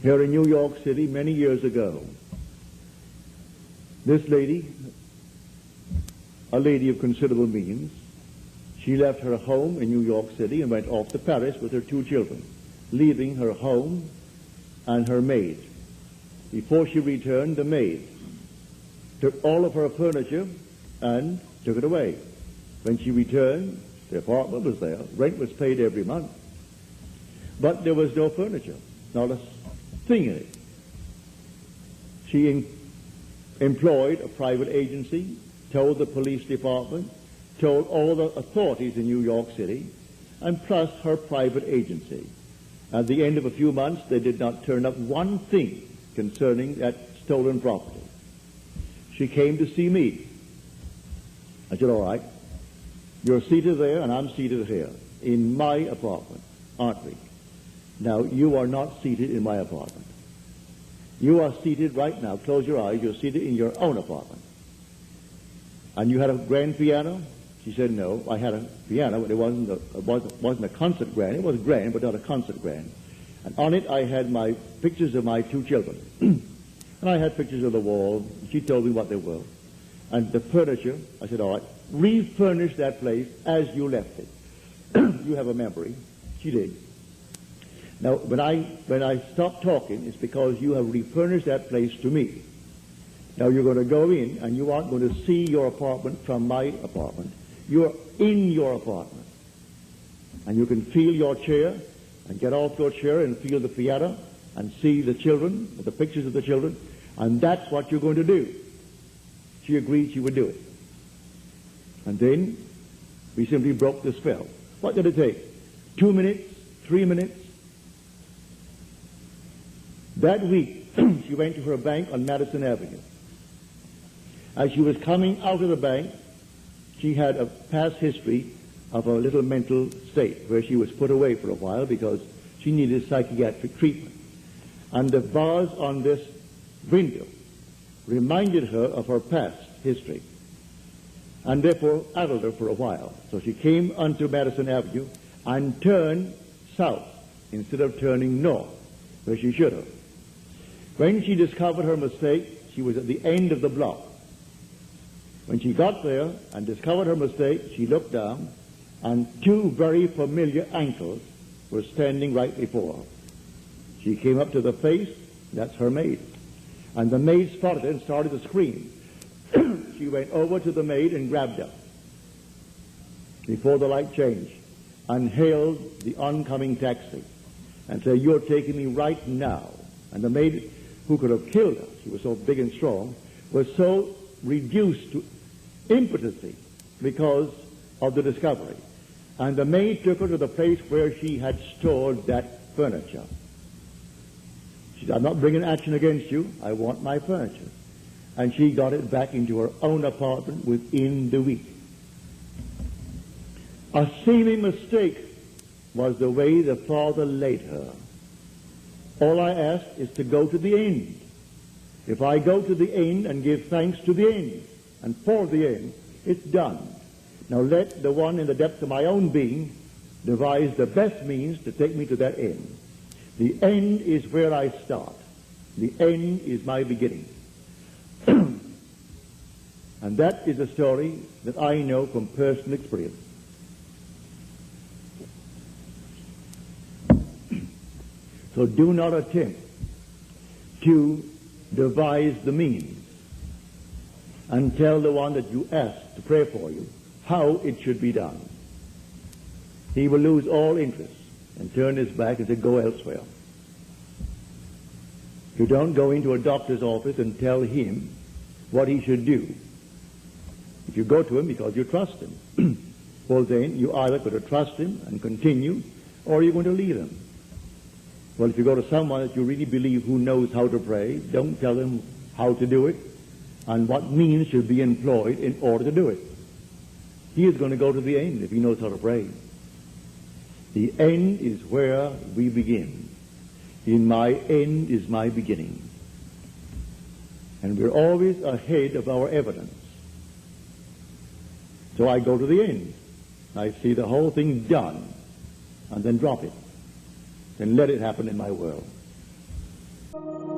here in New York City many years ago. This lady, a lady of considerable means, she left her home in New York City and went off to Paris with her 2 children, leaving her home and her maid. Before she returned, the maid took all of her furniture and took it away. When she returned, the apartment was there. Rent was paid every month. But there was no furniture, not a thing in it. She employed a private agency, told the police department, told all the authorities in New York City, and plus her private agency. At the end of a few months, they did not turn up one thing concerning that stolen property. She came to see me. I said, all right, you're seated there and I'm seated here in my apartment, aren't we? Now, you are not seated in my apartment. You are seated right now, close your eyes, you're seated in your own apartment. And you had a grand piano? She said, no, I had a piano, but it wasn't a concert grand. It was grand, but not a concert grand. And on it I had my pictures of my 2 children. And I had pictures of the wall. She told me what they were. And the furniture, I said, all right, refurnish that place as you left it. You have a memory. She did. Now, when I stopped talking, it's because you have refurnished that place to me. Now, you're going to go in, and you aren't going to see your apartment from my apartment. You're in your apartment. And you can feel your chair, and get off your chair and feel the piano, and see the children, the pictures of the children, and that's what you're going to do. She agreed she would do it. And then we simply broke the spell. What did it take? 2 minutes? 3 minutes? That week, she went to her bank on Madison Avenue. As she was coming out of the bank, she had a past history of a little mental state where she was put away for a while because she needed psychiatric treatment. And the bars on this window reminded her of her past history and therefore addled her for a while. So she came onto Madison Avenue and turned south instead of turning north, where she should have. When she discovered her mistake, she was at the end of the block. When she got there and discovered her mistake, she looked down, and 2 very familiar ankles were standing right before her. She came up to the face, that's her maid. And the maid spotted it and started to scream. She went over to the maid and grabbed her before the light changed and hailed the oncoming taxi and said, you're taking me right now. And the maid, who could have killed her, she was so big and strong, was so reduced to impotency because of the discovery. And the maid took her to the place where she had stored that furniture. She said, I'm not bringing action against you. I want my furniture. And she got it back into her own apartment within the week. A seeming mistake was the way the Father laid her. All I ask is to go to the end. If I go to the end and give thanks to the end and for the end, it's done. Now let the one in the depths of my own being devise the best means to take me to that end. The end is where I start. The end is my beginning. And that is a story that I know from personal experience. So do not attempt to devise the means and tell the one that you ask to pray for you how it should be done. He will lose all interest and turn his back and say, go elsewhere. You don't go into a doctor's office and tell him what he should do. If you go to him because you trust him, well then you either got to trust him and continue, or you're going to leave him. Well, if you go to someone that you really believe who knows how to pray, don't tell him how to do it and what means should be employed in order to do it. He is going to go to the end if he knows how to pray. The end is where we begin. In my end is my beginning. And we're always ahead of our evidence. So I go to the end. I see the whole thing done and then drop it. And let it happen in my world. you.